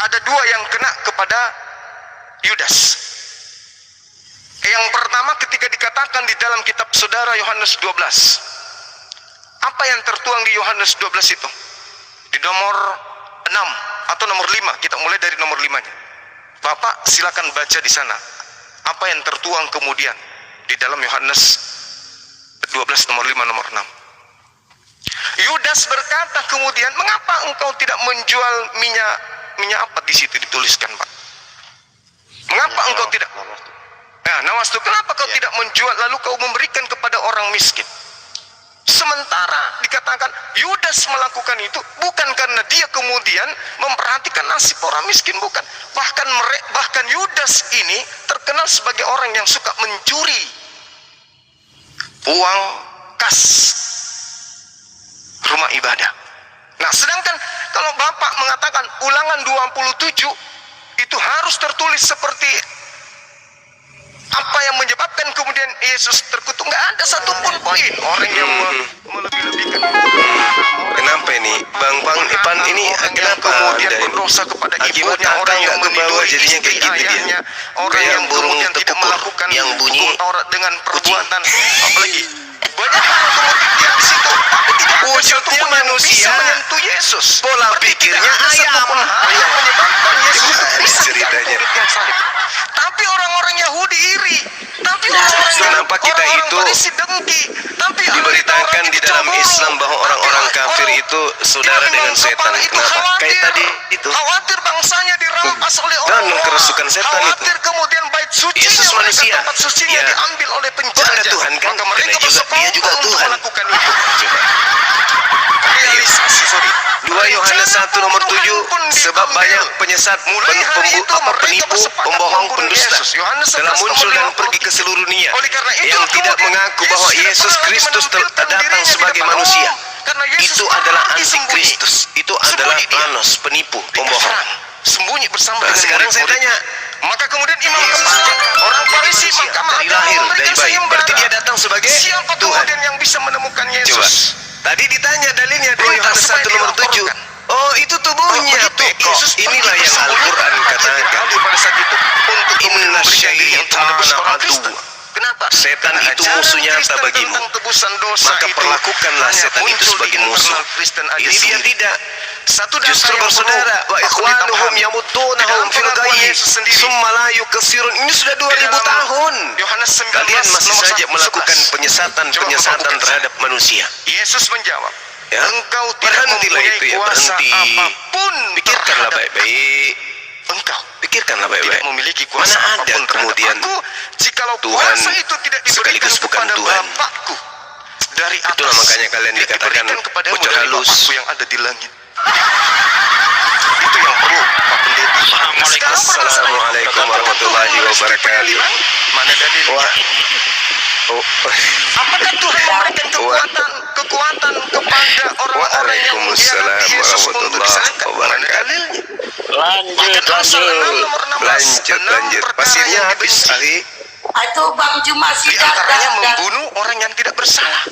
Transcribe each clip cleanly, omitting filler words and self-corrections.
ada dua yang kena kepada Yudas. Yang pertama ketika dikatakan di dalam kitab saudara Yohanes 12. Apa yang tertuang di Yohanes 12 itu? Di nomor 6 atau nomor 5, kita mulai dari nomor 5-nya. Bapak silakan baca di sana. Apa yang tertuang kemudian di dalam Yohanes 12 nomor 5 nomor 6. Yudas berkata kemudian, mengapa engkau tidak menjual minyak apa di situ dituliskan, Pak? Mengapa engkau tidak? Nawastu, kenapa kau tidak menjual lalu kau memberikan kepada orang miskin? Sementara dikatakan Yudas melakukan itu bukan karena dia kemudian memperhatikan nasib orang miskin, bukan. Bahkan Yudas ini terkenal sebagai orang yang suka mencuri uang kas rumah ibadah. Nah, sedangkan kalau Bapak mengatakan Ulangan 27 itu harus tertulis seperti apa yang menyebabkan kemudian Yesus terkutuk, nggak ada satupun poin orang yang melebih-lebihkan. Kenapa ini, Bang Ipan ini kenapa kemudian berdosa kepada ibunya, orang yang bawah jadinya kayak gitu ayahnya, dia. orang yang burung kemudian tidak melakukan yang bunyi hukum Taurat dengan perbuatan, apalagi banyak hal kemudian di situ, tapi tidak ada wujudnya manusia bisa menyentuh Yesus. Pola pikirnya ayam. Yang menyebabkan Yesus bisa ceritanya. Tapi orang-orang Yahudi iri, tapi orang-orang itu Farisi dengki, tapi diberitakan di dalam Islam bahwa orang-orang kafir itu saudara dengan setan. Kenapa? Kayak tadi itu. Khawatir bangsanya dirampas oleh orang. Dan kerasukan setan itu. Khawatir kemudian bait suci Yesus manusia. tempat sucinya Ya. diambil oleh penjajah. Ada Tuhan kan? Maka mereka Dia juga Tuhan. melakukan itu. Coba. Realisasi, 2 Yohanes 1 nomor 7, sebab banyak penyesat, penipu, pembohong, pendusta telah muncul dan pergi ke seluruh dunia yang tidak mengaku bahwa Yesus Kristus datang sebagai manusia. Itu adalah antikristus, itu adalah Thanos, penipu, pembohong. Sembunyi bersama Nah, dengan sekarang saya murid-murid. tanya, Maka kemudian imam Yesus kepala orang jadi Farisi manusia, Mahkamah dari Agama lahir, dari memberikan bayi. sayembara. Berarti dia datang sebagai Siapa Tuhan. kemudian yang bisa menemukan Coba, Yesus? tadi ditanya dalilnya 2 Perintah Yohanes supaya 1 nomor 7. dilaporkan. Oh, itu tubuhnya, Peko. Inilah yang Al-Quran katakan. Pada saat itu untuk kemudian Inna memberikan diri yang menebus syaitana orang adu. Kristen. Kenapa? Setan Karena itu ajaran musuh nyata Kristen bagimu. tentang tebusan dosa Maka itu perlakukanlah hanya setan itu muncul sebagai di musuh. internal Kristen aja Ini dia sendiri. tidak. Satu data Justru yang bersaudara, perlu wa kita ikhwanuhum pahami. yamutunahum Di fil dalam pengakuan ghayyi Yesus sendiri. summa la yukasirun. Ini sudah 2000 dalam tahun. Yohanes 19 Kalian masih nomor saja 11. melakukan penyesatan Coba terhadap manusia. Yesus menjawab, Ya. engkau tidak Berhentilah mempunyai itu ya, kuasa berhenti. apapun Pikirkanlah terhadap baik-baik. engkau. Pikirkanlah baik-baik. Tidak memiliki kuasa Mana ada apapun terhadap kemudian aku, jikalau Tuhan kuasa itu tidak diberikan sekaligus bukan kepada Tuhan. Bapakku dari atas. Itulah makanya kalian tidak dikatakan diberikan kepadamu bocah dari halus. Bapakku yang ada di langit. Itu yang perlu Pak Pendeta. Assalamualaikum warahmatullahi wabarakatuh. Mana dalilnya? Apakah Tuhan memberikan kekuatan kepada orang-orang yang mengkhianati Yesus untuk disalibkan? Mana dalilnya? Lanjut. Pasirnya habis, Ali. Itu Bang Juma Di antaranya membunuh orang yang tidak bersalah.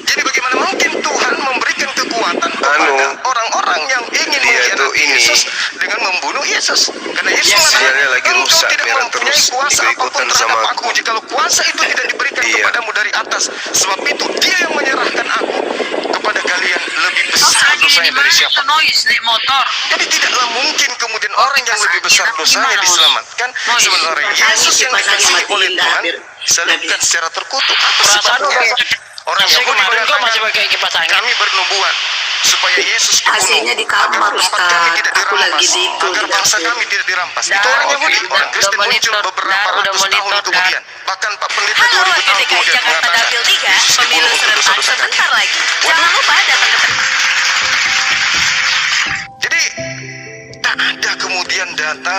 Jadi bagaimana mungkin Tuhan memberikan kekuatan kepada orang-orang yang ingin mengkhianati Yesus dengan membunuh Yesus? Karena Yesus sialnya lagi engkau rusak, tidak biar mempunyai terus kuasa ikut-ikutan apapun sama terhadap aku. aku. Jikalau kuasa itu tidak diberikan kepadamu dari atas, sebab itu Dia yang menyerahkan aku kepada kalian lebih besar dosanya dari siapa. Jadi tidaklah mungkin kemudian orang yang lebih besar dosanya diselamatkan, sementara Yesus yang dikasihi oleh Tuhan disalibkan secara terkutuk. Apa sebabnya? Orang Yahudi mengatakan kami bernubuat supaya Yesus dibunuh Aslinya di kamar, agar tempat kami tidak Ustaz. Aku dirampas, lagi di itu, agar di bangsa dapur. kami tidak dirampas. Dah, Itu orang Yahudi. udah Orang Kristen muncul monitor, beberapa udah ratus tahun monitor, kemudian. Bahkan Pak Pendeta Halo 2000 tahun DKI kemudian Jakarta mengatakan Dapil 3, Yesus pemilu dibunuh untuk serentak dosa-dosa kami. sebentar lagi. Jangan lupa datang ke Jadi tak ada kemudian data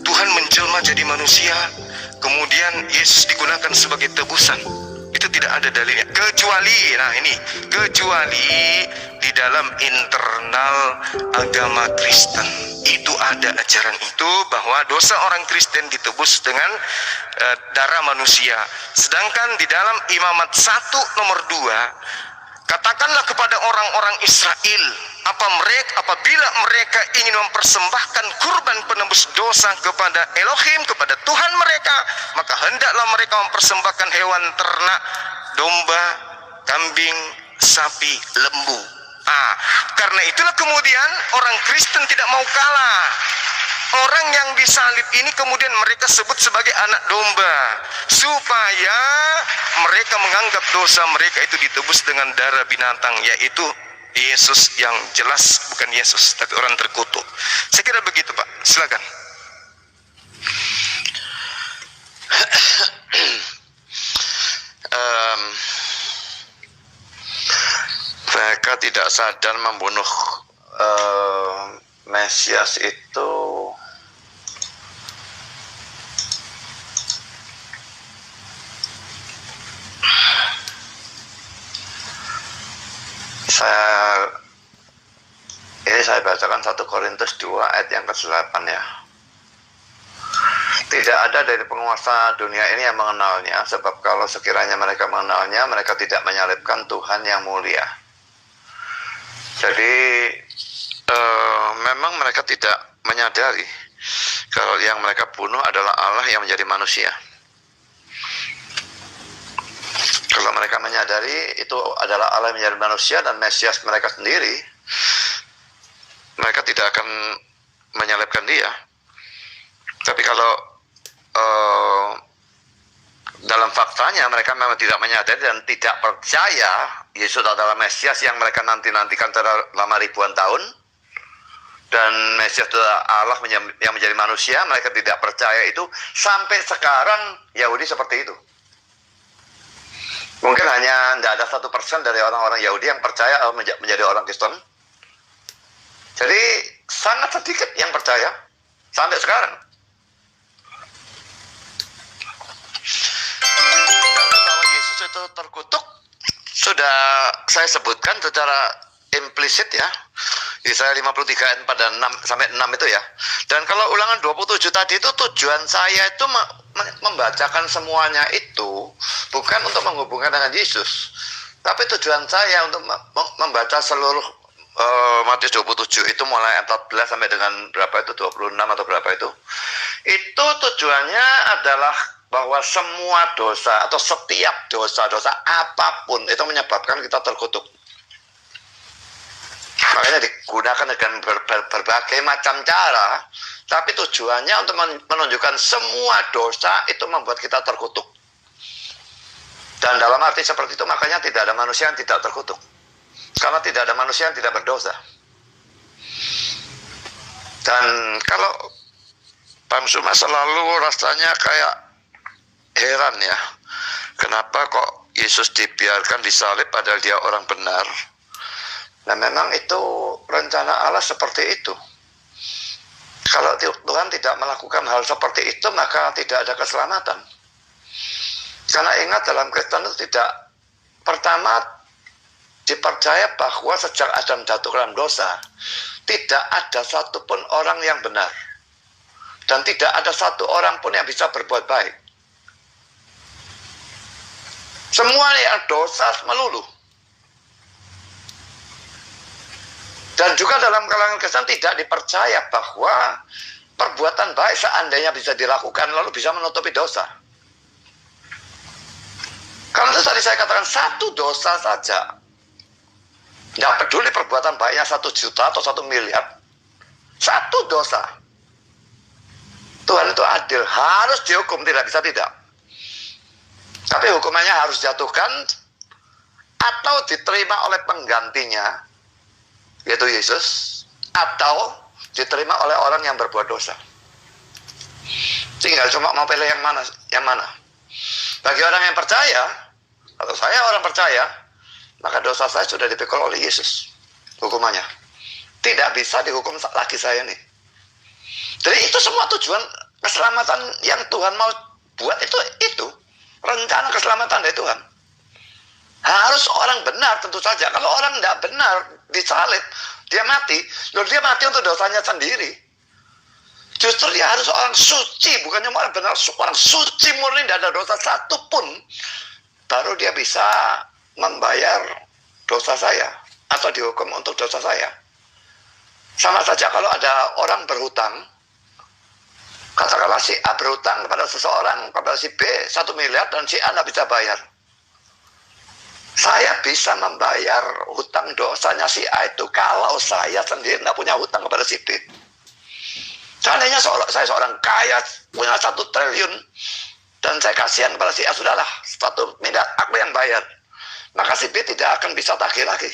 Tuhan menjelma jadi manusia, kemudian Yesus digunakan sebagai tebusan. Itu tidak ada dalilnya. Kecuali di dalam internal agama Kristen. Itu ada ajaran itu bahwa dosa orang Kristen ditebus dengan darah manusia. Sedangkan di dalam Imamat 1 nomor 2 Katakanlah kepada orang-orang Israel, apabila mereka ingin mempersembahkan kurban penebus dosa kepada Elohim, kepada Tuhan mereka, maka hendaklah mereka mempersembahkan hewan ternak, domba, kambing, sapi, lembu. Karena itulah kemudian orang Kristen tidak mau kalah. Orang yang disalib ini kemudian mereka sebut sebagai anak domba, supaya mereka menganggap dosa mereka itu ditebus dengan darah binatang, yaitu Yesus yang jelas bukan Yesus, tapi orang terkutuk. Saya kira begitu, Pak. Silakan. Mereka tidak sadar membunuh Mesias itu saya bacakan 1 Korintus 2 ayat yang ke-8 ya. Tidak ada dari penguasa dunia ini yang mengenalnya, sebab kalau sekiranya mereka mengenalnya, mereka tidak menyalibkan Tuhan yang mulia. Jadi memang mereka tidak menyadari kalau yang mereka bunuh adalah Allah yang menjadi manusia. Kalau mereka menyadari itu adalah Allah yang menjadi manusia dan Mesias mereka sendiri, mereka tidak akan menyalibkan dia. Tapi kalau dalam faktanya mereka memang tidak menyadari dan tidak percaya Yesus adalah Mesias yang mereka nanti-nantikan selama ribuan tahun, dan Mesias adalah Allah yang menjadi manusia, mereka tidak percaya itu. Sampai sekarang Yahudi seperti itu. Mungkin hanya tidak ada 1% dari orang-orang Yahudi yang percaya menjadi orang Kristen. Jadi sangat sedikit yang percaya sampai sekarang. Karena bahwa Yesus itu terkutuk sudah saya sebutkan secara implisit ya. Yesaya 53 ayat 4-6 itu ya. Dan kalau Ulangan 27 tadi itu tujuan saya itu membacakan semuanya itu bukan untuk menghubungkan dengan Yesus, tapi tujuan saya untuk membaca seluruh Matius 27 itu mulai ayat 14 sampai dengan berapa itu, 26 atau berapa itu tujuannya adalah bahwa semua dosa atau setiap dosa-dosa apapun itu menyebabkan kita terkutuk. Makanya digunakan dengan berbagai macam cara, tapi tujuannya untuk menunjukkan semua dosa itu membuat kita terkutuk. Dan dalam arti seperti itu makanya tidak ada manusia yang tidak terkutuk, karena tidak ada manusia yang tidak berdosa. Dan kalau Bang Suma selalu rasanya kayak heran ya, kenapa kok Yesus dibiarkan disalib padahal dia orang benar. Nah memang itu rencana Allah seperti itu. Kalau Tuhan tidak melakukan hal seperti itu, maka tidak ada keselamatan. Karena ingat, dalam Kristen itu tidak, pertama dipercaya bahwa sejak Adam jatuh dalam dosa, tidak ada satupun orang yang benar. Dan tidak ada satu orang pun yang bisa berbuat baik. Semua yang dosa melulu. Dan juga dalam kalangan Kristen tidak dipercaya bahwa perbuatan baik seandainya bisa dilakukan lalu bisa menutupi dosa. Karena itu tadi saya katakan, satu dosa saja, tidak peduli perbuatan baiknya 1 juta atau 1 miliar, satu dosa, Tuhan itu adil, harus dihukum, tidak bisa tidak. Tapi hukumannya harus dijatuhkan atau diterima oleh penggantinya, yaitu Yesus, atau diterima oleh orang yang berbuat dosa. Tinggal cuma mau pilih yang mana. Bagi orang yang percaya, atau saya orang percaya, maka dosa saya sudah dipikul oleh Yesus hukumannya. Tidak bisa dihukum lagi saya nih. Jadi itu semua tujuan keselamatan yang Tuhan mau buat itu rencana keselamatan dari Tuhan. Harus orang benar tentu saja. Kalau orang tidak benar disalib, dia mati. Lalu dia mati untuk dosanya sendiri. Justru dia harus orang suci, bukan cuma orang benar, orang suci murni, tidak ada dosa satu pun. Baru dia bisa membayar dosa saya atau dihukum untuk dosa saya. Sama saja kalau ada orang berhutang, katakanlah si A berhutang kepada seseorang, kepada si B 1 miliar dan si A tidak bisa bayar. Saya bisa membayar hutang dosanya si A itu kalau saya sendiri tidak punya hutang kepada si B. Seandainya saya seorang kaya, punya 1 triliun, dan saya kasihan kepada si A, sudahlah 1 miliar aku yang bayar, maka si B tidak akan bisa tagih lagi.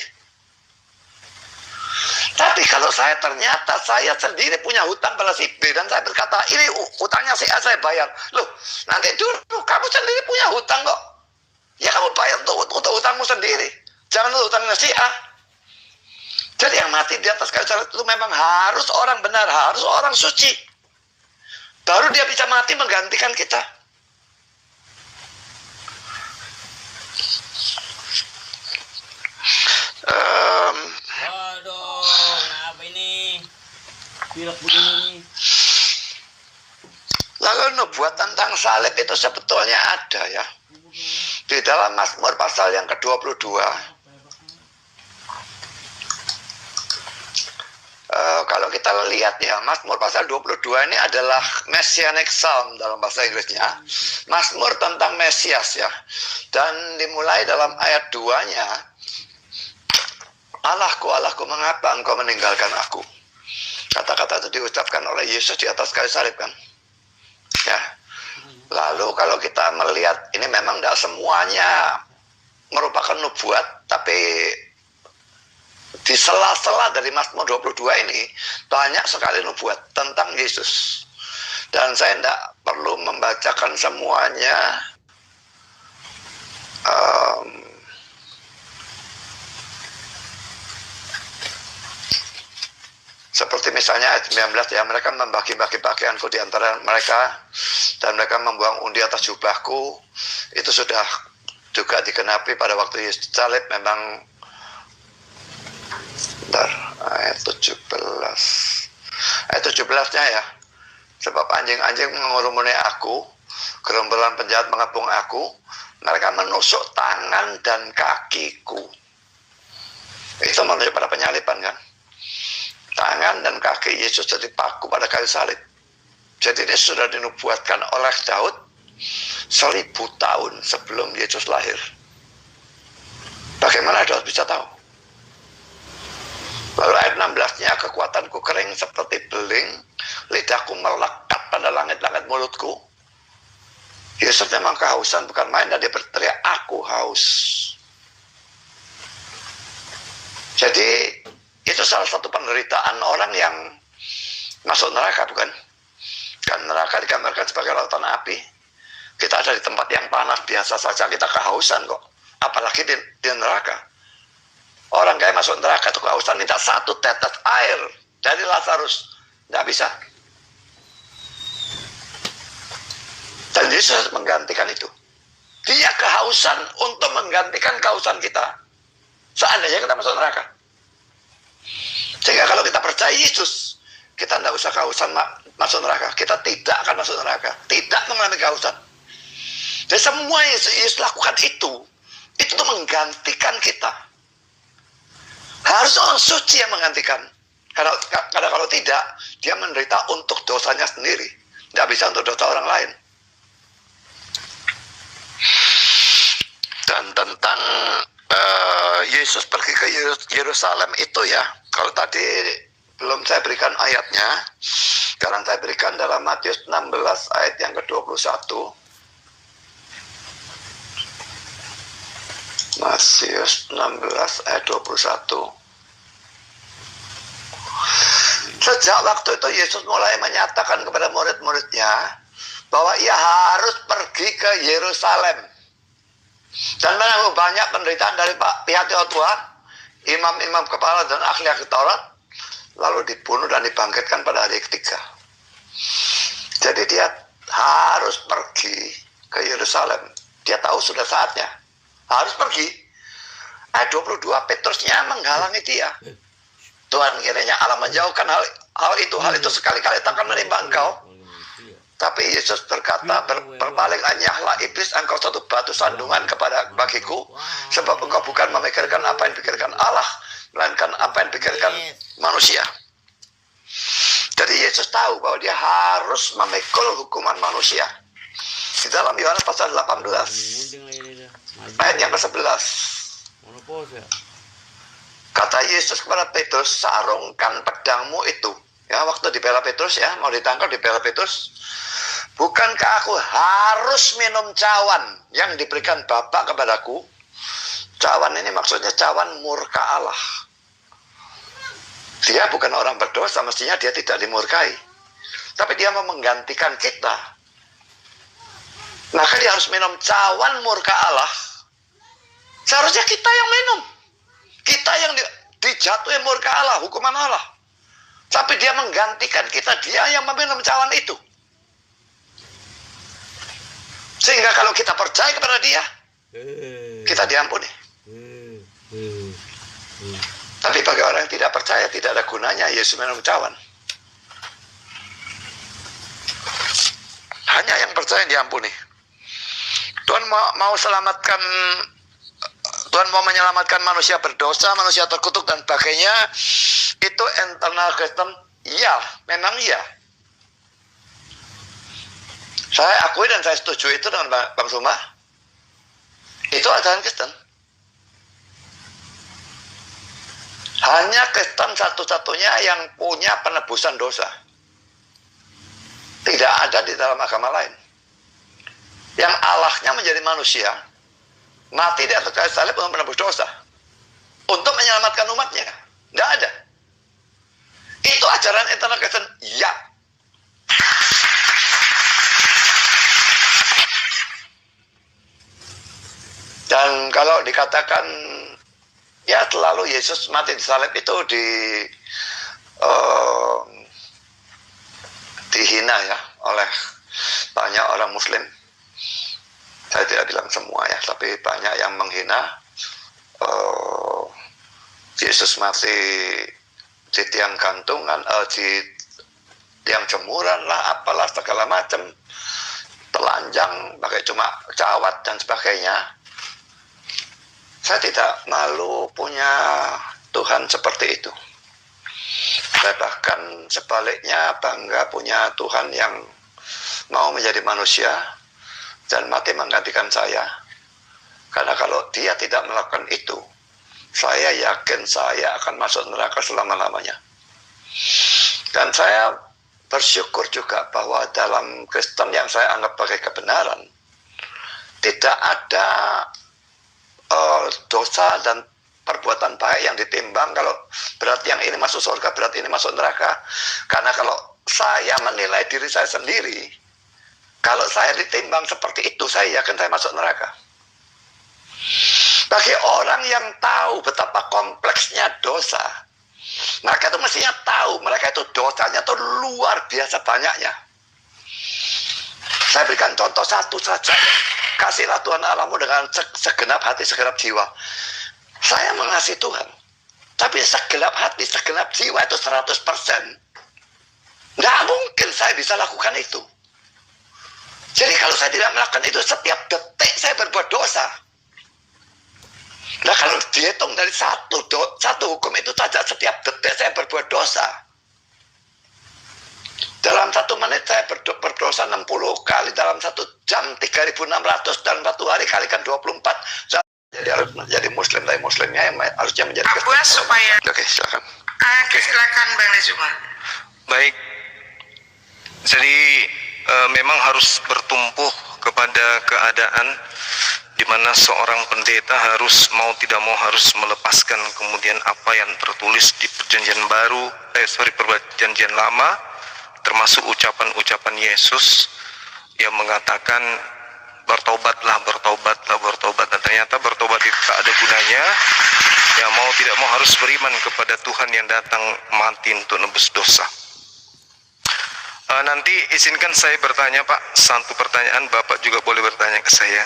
Tapi kalau ternyata saya sendiri punya hutang pada si B, dan saya berkata, ini hutangnya si A saya bayar. Loh, nanti dulu kamu sendiri punya hutang kok. Ya kamu bayar untuk hutangmu sendiri, jangan untuk hutangnya si A. Jadi yang mati di atas kayu salib itu memang harus orang benar, harus orang suci. Baru dia bisa mati menggantikan kita. Waduh, apa ini? Pilek begini. Lalu nubuat tentang salib itu sebetulnya ada ya. Di dalam Mazmur pasal yang ke-22. Kalau kita lihat ya, Mazmur pasal 22 ini adalah Messianic Psalm dalam bahasa Inggrisnya. Mazmur tentang Mesias ya. Dan dimulai dalam ayat 2-nya. Allahku, Allahku, mengapa engkau meninggalkan aku? Kata-kata itu diucapkan oleh Yesus di atas kayu salib kan. Ya. Lalu kalau kita melihat, ini memang tidak semuanya merupakan nubuat, tapi di sela-sela dari Mazmur 22 ini banyak sekali nubuat tentang Yesus. Dan saya tidak perlu membacakan semuanya. Seperti misalnya ayat 19 ya, mereka membagi-bagi pakaianku di antara mereka, dan mereka membuang undi atas jubahku. Itu sudah juga digenapi pada waktu Yesus salib. Memang ayat 17. Ayat 17-nya ya. Sebab anjing-anjing mengurumuni aku, gerombolan penjahat mengepung aku, mereka menusuk tangan dan kakiku. Itu menunjuk pada penyaliban kan. Tangan dan kaki Yesus jadi paku pada kayu salib. Jadi ini sudah dinubuatkan oleh Daud 1000 tahun sebelum Yesus lahir. Bagaimana Daud bisa tahu? Lalu ayat 16-nya, kekuatanku kering seperti beling, lidahku melekat pada langit-langit mulutku. Yesus memang kehausan, bukan main, dan dia berteriak, aku haus. Jadi itu salah satu penderitaan orang yang masuk neraka, bukan? Kan neraka digambarkan sebagai lautan api. Kita ada di tempat yang panas, biasa saja kita kehausan kok. Apalagi di neraka. Orang kayak masuk neraka itu kehausan, minta 1 tetes air dari Lazarus. Tidak bisa. Dan Yesus menggantikan itu. Dia kehausan untuk menggantikan kehausan kita. Seandainya kita masuk neraka. Sehingga kalau kita percaya Yesus, kita tidak usah kehausan masuk neraka. Kita tidak akan masuk neraka. Tidak mengalami kehausan. Jadi semua yang Yesus lakukan itu untuk menggantikan kita. Harus orang suci yang menggantikan. Karena kalau tidak, dia menderita untuk dosanya sendiri. Tidak bisa untuk dosa orang lain. Dan tentang Yesus pergi ke Yerusalem itu ya, kalau tadi belum saya berikan ayatnya, sekarang saya berikan dalam Matius 16 ayat yang ke-21. Matius 16 ayat 21. Sejak waktu itu Yesus mulai menyatakan kepada murid-muridnya bahwa ia harus pergi ke Yerusalem dan menanggung banyak penderitaan dari pihak Tuhan, imam-imam kepala dan ahli-ahli Taurat, lalu dibunuh dan dibangkitkan pada hari ketiga. Jadi dia harus pergi ke Yerusalem. Dia tahu sudah saatnya harus pergi. Ayat 22, Petrusnya menghalangi dia. Tuhan, kiranya Allah menjauhkan hal itu sekali-kali takkan menimpa engkau. Tapi Yesus berkata, berpaling anyahlah iblis, engkau satu batu sandungan bagiku, sebab engkau bukan memikirkan apa yang dipikirkan Allah, melainkan apa yang dipikirkan manusia. Jadi Yesus tahu bahwa dia harus memikul hukuman manusia. Di dalam Yohanes pasal 18, ayat yang ke-11. Kata Yesus kepada Petrus, sarungkan pedangmu itu. Ya, waktu dibela Petrus ya, mau ditangkap dibela Petrus. Bukankah aku harus minum cawan yang diberikan Bapa kepadaku? Cawan ini maksudnya cawan murka Allah. Dia bukan orang berdosa, mestinya dia tidak dimurkai. Tapi dia mau menggantikan kita. Maka dia harus minum cawan murka Allah. Seharusnya kita yang minum. Kita yang dijatuhi murka Allah, hukuman Allah. Tapi dia menggantikan kita, dia yang meminum cawan itu. Sehingga kalau kita percaya kepada dia, kita diampuni. Tapi bagi orang yang tidak percaya, tidak ada gunanya Yesus minum cawan. Hanya yang percaya diampuni. Tuhan mau selamatkan, Tuhan mau menyelamatkan manusia berdosa, manusia terkutuk dan sebagainya. Itu internal Kristen, iya, memang iya. Saya akui dan saya setuju itu dengan Bang Suma. Itu ajaran Kristen. Hanya Kristen satu-satunya yang punya penebusan dosa. Tidak ada di dalam agama lain. Yang Allahnya menjadi manusia, mati di atas kayu salib untuk menebus dosa, untuk menyelamatkan umatnya. Tidak ada. Itu ajaran internal Kristen, ya. Dan kalau dikatakan ya selalu Yesus mati di salib itu dihina ya oleh banyak orang Muslim. Saya tidak bilang semua ya, tapi banyak yang menghina Yesus mati di tiang gantungan, di tiang jemuran lah, apalah segala macam, telanjang, pakai cuma cawat dan sebagainya. Saya tidak malu punya Tuhan seperti itu. Saya bahkan sebaliknya bangga punya Tuhan yang mau menjadi manusia dan mati menggantikan saya. Karena kalau dia tidak melakukan itu, saya yakin saya akan masuk neraka selama-lamanya. Dan saya bersyukur juga bahwa dalam Kristen yang saya anggap sebagai kebenaran, tidak ada dosa dan perbuatan baik yang ditimbang. Kalau berat yang ini masuk surga, berat ini masuk neraka. Karena kalau saya menilai diri saya sendiri, kalau saya ditimbang seperti itu, saya yakin saya masuk neraka. Bagi orang yang tahu betapa kompleksnya dosa, mereka itu mestinya tahu, mereka itu dosanya itu luar biasa banyaknya. Saya berikan contoh satu saja. Kasihlah Tuhan Allahmu dengan segenap hati, segenap jiwa. Saya mengasihi Tuhan, tapi segenap hati, segenap jiwa itu 100%. Nggak mungkin saya bisa lakukan itu. Jadi kalau saya tidak melakukan itu, setiap detik saya berbuat dosa. Nah kalau dihitung dari satu hukum itu saja, setiap detik saya berbuat dosa. Dalam 1 menit saya berdosa 60 kali, dalam 1 jam 3.600, dan 1 hari kalikan 24. Jadi harus menjadi Muslim, tapi Muslimnya yang harusnya menjadi Abuas supaya. Oke, silakan. Silakan Bang Nezuma. Baik. Jadi memang harus bertumpu kepada keadaan di mana seorang pendeta harus mau tidak mau harus melepaskan kemudian apa yang tertulis di perjanjian baru, perjanjian lama, termasuk ucapan-ucapan Yesus yang mengatakan bertobatlah, bertobatlah, bertobat. Dan ternyata bertobat itu tak ada gunanya. Ya mau tidak mau harus beriman kepada Tuhan yang datang mati untuk nebus dosa. Nanti izinkan saya bertanya Pak, satu pertanyaan, Bapak juga boleh bertanya ke saya.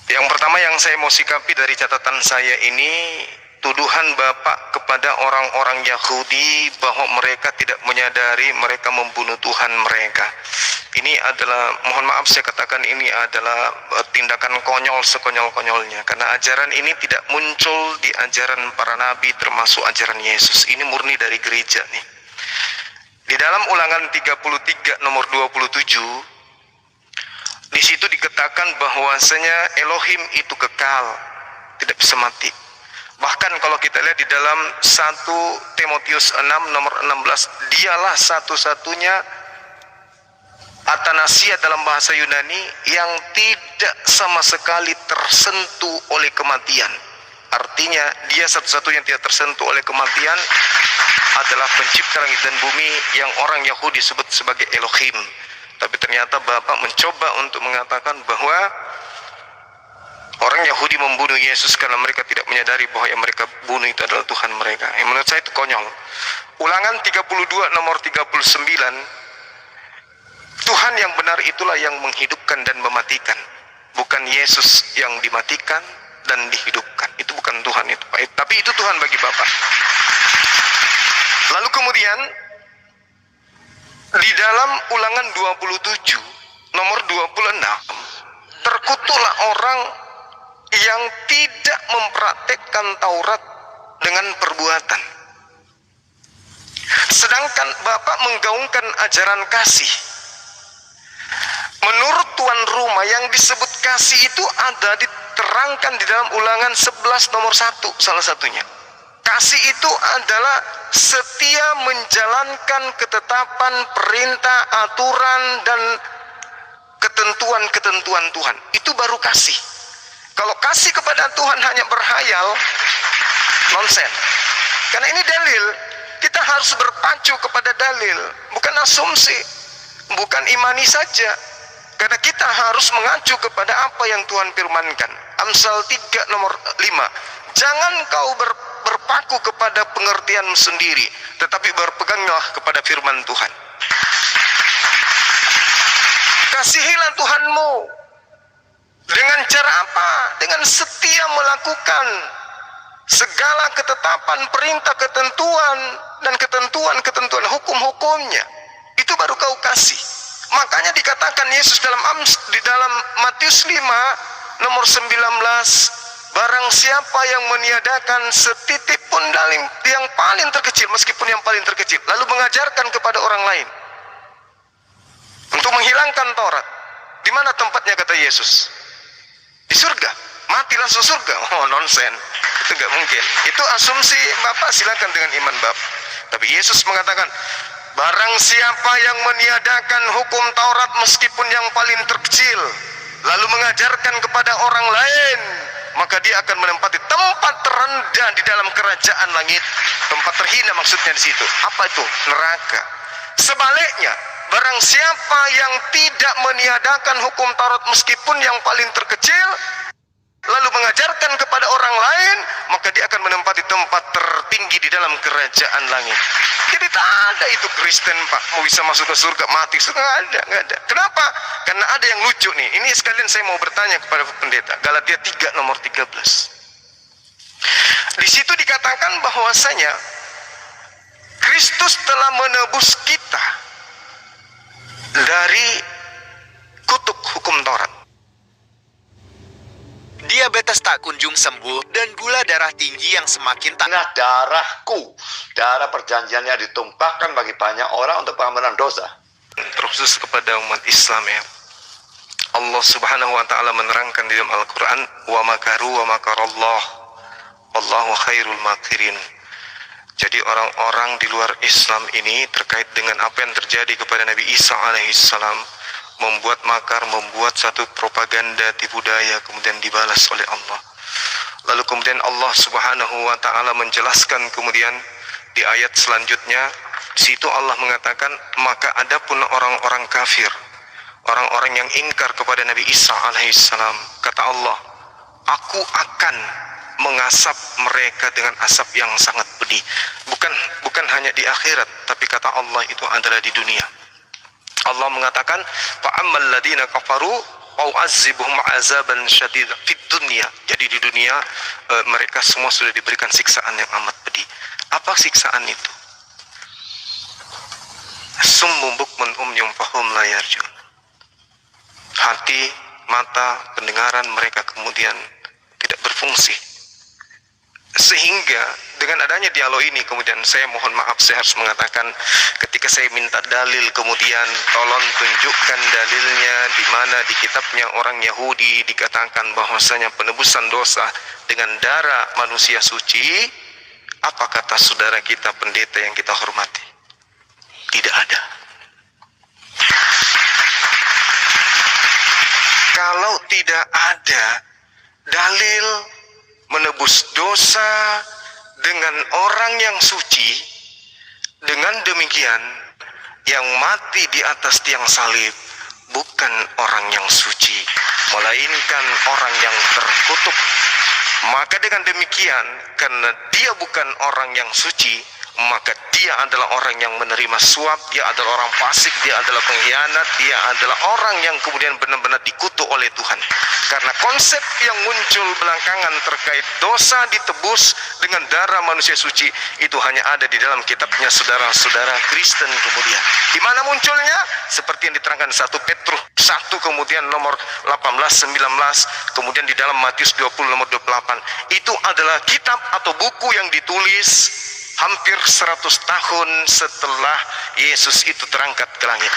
Yang pertama yang saya mau sikapi dari catatan saya ini, tuduhan Bapak kepada orang-orang Yahudi bahwa mereka tidak menyadari mereka membunuh Tuhan mereka. Ini adalah, mohon maaf saya katakan, ini adalah tindakan konyol sekonyol-konyolnya, karena ajaran ini tidak muncul di ajaran para nabi termasuk ajaran Yesus. Ini murni dari gereja nih. Di dalam Ulangan 33 nomor 27, di situ dikatakan bahwasanya Elohim itu kekal, tidak bisa mati. Bahkan kalau kita lihat di dalam 1 Timotius 6 nomor 16, dialah satu-satunya Atanasia dalam bahasa Yunani yang tidak sama sekali tersentuh oleh kematian. Artinya dia satu-satunya yang tidak tersentuh oleh kematian adalah pencipta langit dan bumi yang orang Yahudi sebut sebagai Elohim. Tapi ternyata Bapak mencoba untuk mengatakan bahwa orang Yahudi membunuh Yesus karena mereka tidak menyadari bahwa yang mereka bunuh itu adalah Tuhan mereka. Yang menurut saya itu konyol. Ulangan 32 nomor 39, Tuhan yang benar itulah yang menghidupkan dan mematikan, bukan Yesus yang dimatikan dan dihidupkan. Itu bukan Tuhan itu, Pak. Tapi itu Tuhan bagi Bapak. Lalu kemudian di dalam Ulangan 27 nomor 26, terkutuklah orang yang tidak mempraktekkan Taurat dengan perbuatan. Sedangkan Bapak menggaungkan ajaran kasih. Menurut tuan rumah, yang disebut kasih itu ada diterangkan di dalam Ulangan 11 nomor 1 salah satunya. Kasih itu adalah setia menjalankan ketetapan, perintah, aturan, dan ketentuan-ketentuan Tuhan. Itu baru kasih. Kalau kasih kepada Tuhan hanya berhayal, nonsen. Karena ini dalil, kita harus berpacu kepada dalil, bukan asumsi, bukan imani saja. Karena kita harus mengacu kepada apa yang Tuhan firmankan. Amsal 3 nomor 5. Jangan kau berpaku kepada pengertianmu sendiri, tetapi berpeganglah kepada firman Tuhan. Kasihilah Tuhanmu. Dengan cara apa? Dengan setia melakukan segala ketetapan, perintah, ketentuan, dan ketentuan hukum-hukumnya. Itu baru kau kasih. Makanya dikatakan Yesus di dalam Matius 5 nomor 19, barang siapa yang meniadakan setitik pun yang paling terkecil, meskipun yang paling terkecil, lalu mengajarkan kepada orang lain untuk menghilangkan Taurat. Di mana tempatnya kata Yesus? Di surga. Mati langsung surga. Oh, nonsen. Itu nggak mungkin. Itu asumsi Bapak, silakan dengan iman Bapak. Tapi Yesus mengatakan, barang siapa yang meniadakan hukum Taurat meskipun yang paling terkecil, lalu mengajarkan kepada orang lain, maka dia akan menempati tempat terendah di dalam kerajaan langit. Tempat terhina maksudnya di situ. Apa itu? Neraka. Sebaliknya, barang siapa yang tidak meniadakan hukum Taurat meskipun yang paling terkecil, lalu mengajarkan kepada orang lain, maka dia akan menempati tempat tertinggi di dalam kerajaan langit. Jadi tak ada itu Kristen, Pak, mau bisa masuk ke surga mati, nggak ada. Kenapa? Karena ada yang lucu nih. Ini sekalian saya mau bertanya kepada pendeta. Galatia 3 nomor 13. Di situ dikatakan bahwasanya Kristus telah menebus kita dari kutuk hukum Taurat. Diabetes tak kunjung sembuh dan gula darah tinggi yang semakin tak... Nah, darahku, darah perjanjiannya ditumpahkan bagi banyak orang untuk pengampunan dosa. Terkhusus kepada umat Islam ya. Allah Subhanahu wa taala menerangkan di dalam Al-Qur'an, wa makaru wa makarallah wallahu khairul makirin. Jadi orang-orang di luar Islam ini terkait dengan apa yang terjadi kepada Nabi Isa alaihissalam, membuat makar, membuat satu propaganda tipu daya, kemudian dibalas oleh Allah. Lalu kemudian Allah Subhanahu wa taala menjelaskan kemudian di ayat selanjutnya, di situ Allah mengatakan, maka adapun orang-orang kafir, orang-orang yang ingkar kepada Nabi Isa alaihissalam, kata Allah, aku akan mengasap mereka dengan asap yang sangat pedih. Bukan hanya di akhirat, tapi kata Allah itu adalah di dunia. Allah mengatakan, fa'ammal ladina kafaru au azibuhum azaban syadid fid dunya. Jadi di dunia mereka semua sudah diberikan siksaan yang amat pedih. Apa siksaan itu? Summun bukmun umyum fahum la yarjun. Hati, mata, pendengaran mereka kemudian tidak berfungsi. Sehingga dengan adanya dialog ini kemudian saya mohon maaf, saya harus mengatakan ketika saya minta dalil kemudian tolong tunjukkan dalilnya di mana di kitabnya orang Yahudi dikatakan bahwasanya penebusan dosa dengan darah manusia suci. Apa kata saudara kita pendeta yang kita hormati? Tidak ada. Kalau tidak ada dalil menebus dosa dengan orang yang suci, dengan demikian yang mati di atas tiang salib bukan orang yang suci, melainkan orang yang terkutuk. Maka dengan demikian, karena dia bukan orang yang suci, maka dia adalah orang yang menerima suap, dia adalah orang fasik, dia adalah pengkhianat, dia adalah orang yang kemudian benar-benar dikutuk oleh Tuhan. Karena konsep yang muncul belakangan terkait dosa ditebus dengan darah manusia suci itu hanya ada di dalam kitabnya saudara-saudara Kristen kemudian. Di mana munculnya? Seperti yang diterangkan 1 Petrus 1 kemudian nomor 18, 19, kemudian di dalam Matius 20 nomor 28. Itu adalah kitab atau buku yang ditulis hampir 100 tahun setelah Yesus itu terangkat ke langit.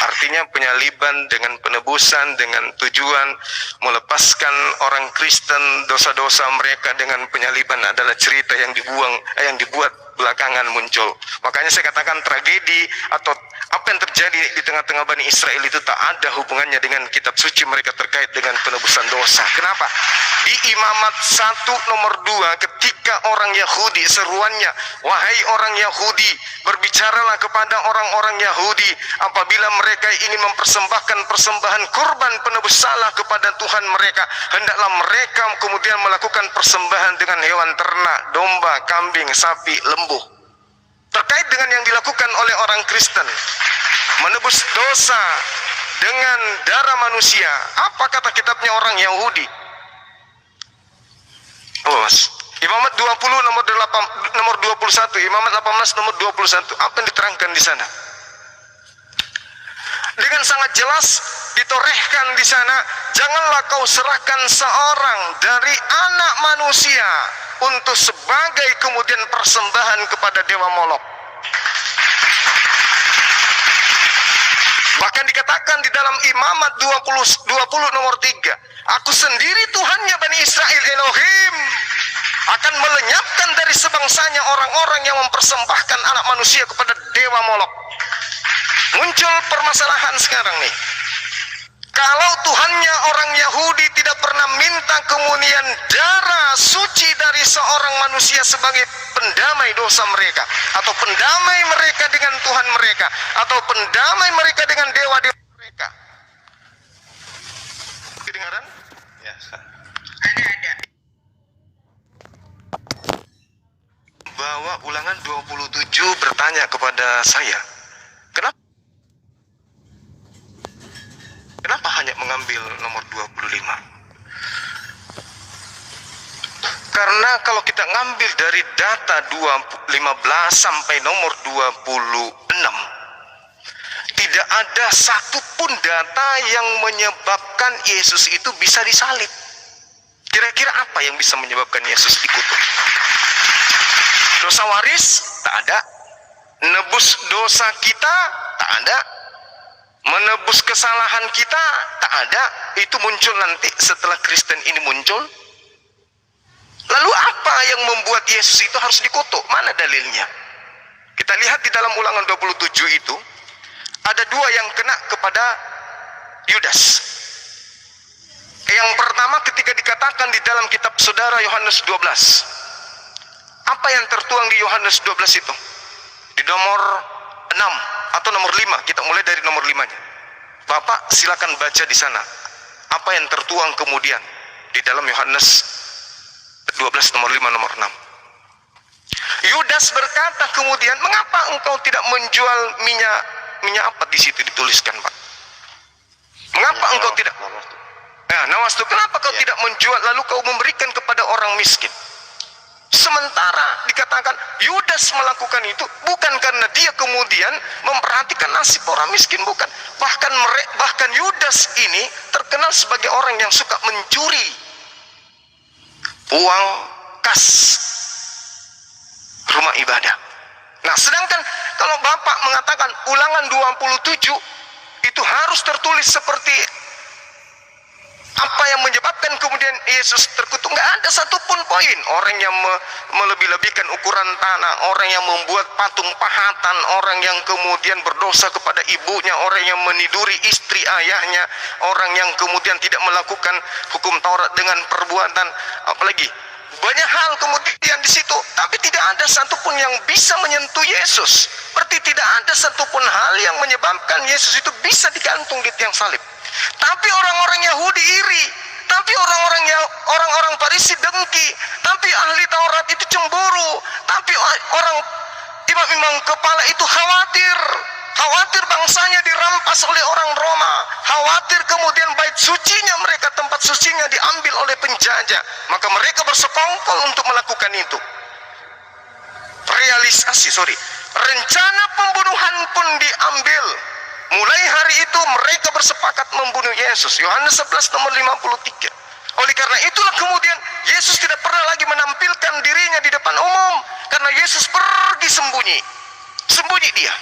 Artinya penyaliban dengan penebusan dengan tujuan melepaskan orang Kristen dosa-dosa mereka dengan penyaliban adalah cerita yang dibuat belakangan muncul. Makanya saya katakan tragedi atau apa yang terjadi di tengah-tengah Bani Israel itu tak ada hubungannya dengan kitab suci mereka terkait dengan penebusan dosa. Kenapa? Di Imamat 1 nomor 2 ketika orang Yahudi seruannya, wahai orang Yahudi, berbicaralah kepada orang-orang Yahudi apabila mereka ingin mempersembahkan persembahan kurban penebus salah kepada Tuhan mereka, hendaklah mereka kemudian melakukan persembahan dengan hewan ternak, domba, kambing, sapi, lembu. Terkait dengan yang dilakukan oleh orang Kristen, menebus dosa dengan darah manusia, apa kata kitabnya orang Yahudi? Imamat 20 nomor 21, Imamat 18 nomor 21, apa yang diterangkan di sana? Dengan sangat jelas ditorehkan di sana, janganlah kau serahkan seorang dari anak manusia untuk sebagai kemudian persembahan kepada dewa Molok. Bahkan dikatakan di dalam Imamat 20 nomor 3, aku sendiri Tuhannya Bani Israel Elohim akan melenyapkan dari sebangsanya orang-orang yang mempersembahkan anak manusia kepada dewa Molok. Muncul permasalahan sekarang nih. Kalau Tuhannya orang Yahudi tidak pernah minta kemunian darah suci dari seorang manusia sebagai pendamai dosa mereka, atau pendamai mereka dengan Tuhan mereka, atau pendamai mereka dengan dewa-dewa mereka. Kedengaran? Ya. Ada. Bahwa Ulangan 27 bertanya kepada saya, kenapa hanya mengambil nomor 25? Karena kalau kita ngambil dari data 15 sampai nomor 26, tidak ada satupun data yang menyebabkan Yesus itu bisa disalib. Kira-kira apa yang bisa menyebabkan Yesus dikutuk? Dosa waris? Tak ada. Nebus dosa kita? Tak ada. Menebus kesalahan kita? Tak ada. Itu muncul nanti setelah Kristen ini muncul. Lalu apa yang membuat Yesus itu harus dikutuk? Mana dalilnya? Kita lihat di dalam Ulangan 27 itu ada dua yang kena kepada Yudas. Yang pertama ketika dikatakan di dalam kitab saudara Yohanes 12. Apa yang tertuang di Yohanes 12 itu? Di nomor 6 atau nomor 5, kita mulai dari nomor 5-nya. Bapak silakan baca di sana. Apa yang tertuang kemudian di dalam Yohanes 12 nomor 5 nomor 6. Yudas berkata kemudian, mengapa engkau tidak menjual minyak apa di situ dituliskan, Pak? Mengapa engkau tidak? Nah, nawastu, kenapa kau tidak menjual lalu kau memberikan kepada orang miskin? Sementara dikatakan Yudas melakukan itu bukan karena dia kemudian memperhatikan nasib orang miskin, bukan. Bahkan Yudas ini terkenal sebagai orang yang suka mencuri uang kas rumah ibadah. Nah, sedangkan kalau Bapak mengatakan Ulangan 27 itu harus tertulis seperti apa yang menyebabkan kemudian Yesus terkutuk, nggak ada satupun poin. Orang yang melebih-lebihkan ukuran tanah, orang yang membuat patung pahatan, orang yang kemudian berdosa kepada ibunya, orang yang meniduri istri ayahnya, orang yang kemudian tidak melakukan hukum Taurat dengan perbuatan, apalagi banyak hal kemudian di situ, tapi tidak ada satupun yang bisa menyentuh Yesus. Berarti tidak ada satupun hal yang menyebabkan Yesus itu bisa digantung di tiang salib. Tapi orang-orang Yahudi iri, tapi orang-orang Farisi dengki, tapi ahli Taurat itu cemburu, tapi orang imam-imam kepala itu khawatir bangsanya dirampas oleh orang Roma, khawatir kemudian bait sucinya mereka, tempat sucinya diambil oleh penjajah, maka mereka bersekongkol untuk melakukan itu. Rencana pembunuhan pun diambil. Mulai hari itu mereka bersepakat membunuh Yesus. Yohanes 11 nomor 53. Oleh karena itulah kemudian Yesus tidak pernah lagi menampilkan dirinya di depan umum, karena Yesus pergi sembunyi dia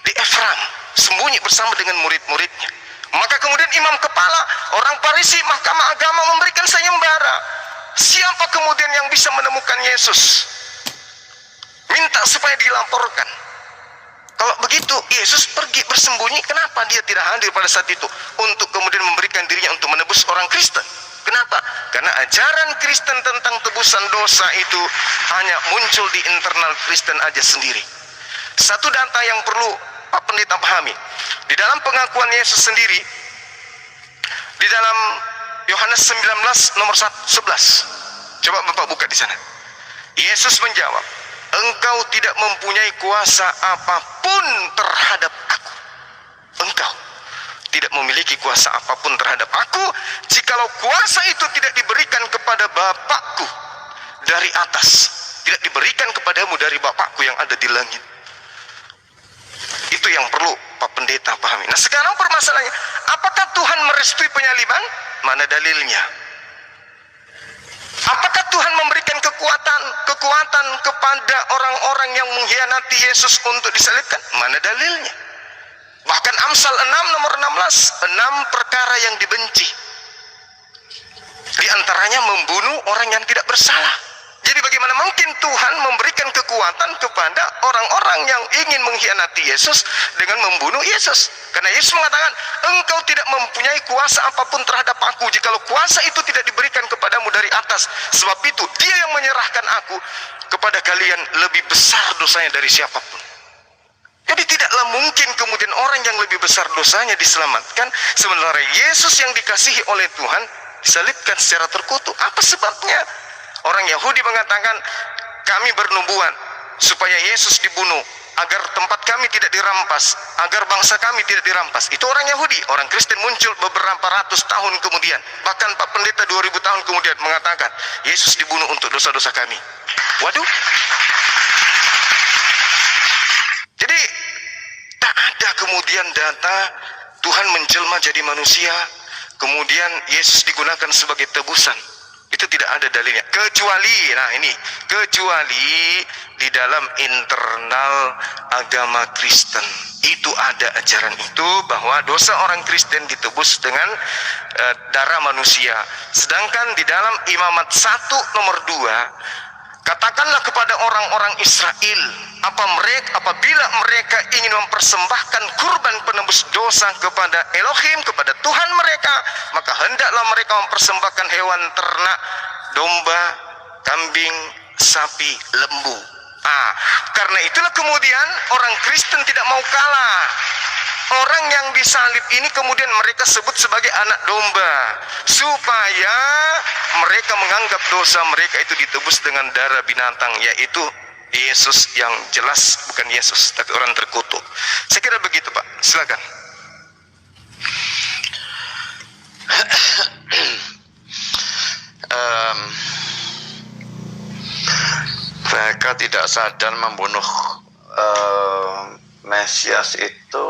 di Efraim, sembunyi bersama dengan murid-muridnya. Maka kemudian imam kepala, orang Farisi, mahkamah agama memberikan sayembara. Siapa kemudian yang bisa menemukan Yesus? Minta supaya dilaporkan. Kalau begitu Yesus pergi bersembunyi, kenapa dia tidak hadir pada saat itu untuk kemudian memberikan dirinya untuk menebus orang Kristen? Kenapa? Karena ajaran Kristen tentang tebusan dosa itu hanya muncul di internal Kristen aja sendiri. Satu data yang perlu Pak Pendeta pahami, di dalam pengakuan Yesus sendiri, di dalam Yohanes 19 nomor 11, coba Bapak buka di sana. Yesus menjawab, engkau tidak mempunyai kuasa apapun terhadap aku. Engkau tidak memiliki kuasa apapun terhadap aku, jikalau kuasa itu tidak diberikan kepada Bapakku dari atas, tidak diberikan kepadamu dari Bapakku yang ada di langit. Itu yang perlu Pak Pendeta pahami. Nah, sekarang permasalahannya, apakah Tuhan merestui penyaliban? Mana dalilnya? Apakah Tuhan memberikan kekuatan kepada orang-orang yang mengkhianati Yesus untuk disalibkan? Mana dalilnya? Bahkan Amsal 6 nomor 16, 6 perkara yang dibenci. Di antaranya membunuh orang yang tidak bersalah. Jadi bagaimana mungkin Tuhan memberikan kekuatan kepada orang-orang yang ingin mengkhianati Yesus dengan membunuh Yesus? Karena Yesus mengatakan, engkau tidak mempunyai kuasa apapun terhadap aku, jikalau kuasa itu tidak diberikan kepadamu dari atas. Sebab itu dia yang menyerahkan aku kepada kalian lebih besar dosanya dari siapapun. Jadi tidaklah mungkin kemudian orang yang lebih besar dosanya diselamatkan, sementara Yesus yang dikasihi oleh Tuhan disalibkan secara terkutuk. Apa sebabnya? Orang Yahudi mengatakan, kami bernubuat supaya Yesus dibunuh agar tempat kami tidak dirampas, agar bangsa kami tidak dirampas. Itu orang Yahudi. Orang Kristen muncul beberapa ratus tahun kemudian, bahkan Pak Pendeta 2000 tahun kemudian mengatakan Yesus dibunuh untuk dosa-dosa kami. Waduh. Jadi tak ada kemudian data Tuhan menjelma jadi manusia, kemudian Yesus digunakan sebagai tebusan. Itu tidak ada dalilnya, kecuali di dalam internal agama Kristen itu ada ajaran itu, bahwa dosa orang Kristen ditebus dengan darah manusia. Sedangkan di dalam Imamat 1 nomor 2, katakanlah kepada orang-orang Israel, apabila mereka ingin mempersembahkan kurban penebus dosa kepada Elohim, kepada Tuhan mereka, maka hendaklah mereka mempersembahkan hewan ternak, domba, kambing, sapi, lembu. Karena itulah kemudian orang Kristen tidak mau kalah. Orang yang disalib ini kemudian mereka sebut sebagai anak domba, supaya mereka menganggap dosa mereka itu ditebus dengan darah binatang, yaitu Yesus yang jelas bukan Yesus, tapi orang terkutuk. Saya kira begitu, Pak. Silakan. Mereka tidak sadar membunuh Mesias itu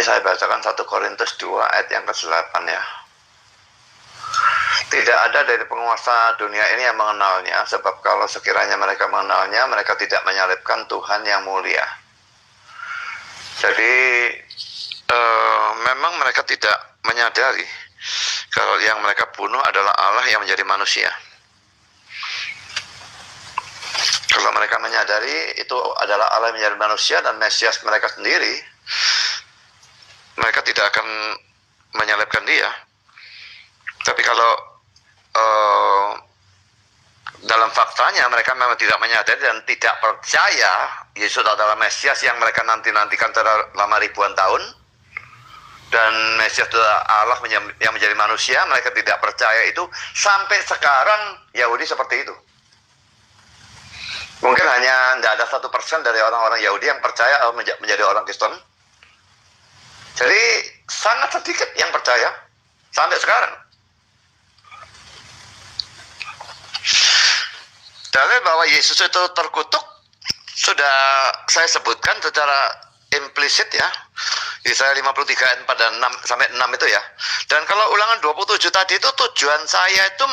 saya bacakan 1 Korintus 2 ayat yang ke-8 ya. Tidak ada dari penguasa dunia ini yang mengenalnya, sebab kalau sekiranya mereka mengenalnya, mereka tidak menyalibkan Tuhan yang mulia. Jadi memang mereka tidak menyadari kalau yang mereka bunuh adalah Allah yang menjadi manusia. Kalau mereka menyadari itu adalah Allah yang menjadi manusia dan Mesias mereka sendiri, mereka tidak akan menyalibkan dia. Tapi kalau dalam faktanya mereka memang tidak menyadari dan tidak percaya Yesus adalah Mesias yang mereka nanti-nantikan selama ribuan tahun, dan Mesias adalah Allah yang menjadi manusia, mereka tidak percaya itu. Sampai sekarang Yahudi seperti itu. Mungkin hanya tidak ada 1% dari orang-orang Yahudi yang percaya menjadi orang Kristen. Jadi sangat sedikit yang percaya sampai sekarang. Dalil bahwa Yesus itu terkutuk sudah saya sebutkan secara implisit ya. Yesaya 53 ayat 4 dan 6 sampai 6 itu ya. Dan kalau Ulangan 27 tadi itu, tujuan saya itu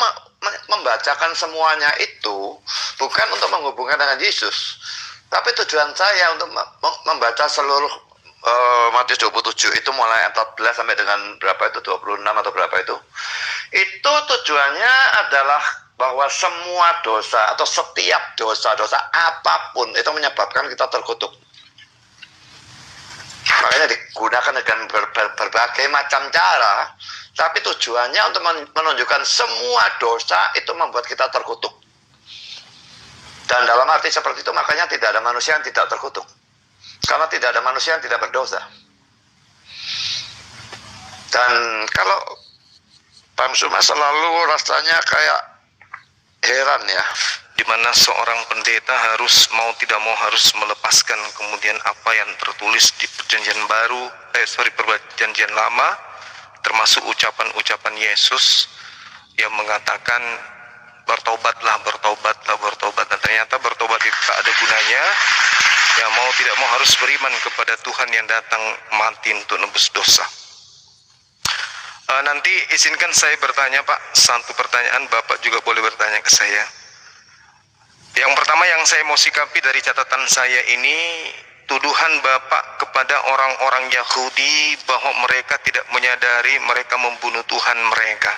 membacakan semuanya itu bukan untuk menghubungkan dengan Yesus, tapi tujuan saya untuk membaca seluruh Matius 27 itu mulai ayat 14 sampai dengan berapa itu, 26 atau berapa itu. Itu tujuannya adalah bahwa semua dosa atau setiap dosa-dosa apapun itu menyebabkan kita terkutuk. Makanya digunakan dengan berbagai macam cara, tapi tujuannya untuk menunjukkan semua dosa itu membuat kita terkutuk. Dan dalam arti seperti itu, makanya tidak ada manusia yang tidak terkutuk. Karena tidak ada manusia yang tidak berdosa. Dan kalau Pak Suma selalu rasanya kayak heran ya, di mana seorang pendeta harus mau tidak mau harus melepaskan kemudian apa yang tertulis di perjanjian baru, perjanjian lama, termasuk ucapan-ucapan Yesus yang mengatakan bertobatlah, bertobatlah, bertobat. Dan ternyata bertobat itu tak ada gunanya. Ya mau tidak mau harus beriman kepada Tuhan yang datang mati untuk nebus dosa. Nanti izinkan saya bertanya Pak, satu pertanyaan, Bapak juga boleh bertanya ke saya. Yang pertama yang saya mau sikapi dari catatan saya ini, tuduhan Bapak kepada orang-orang Yahudi bahwa mereka tidak menyadari mereka membunuh Tuhan mereka.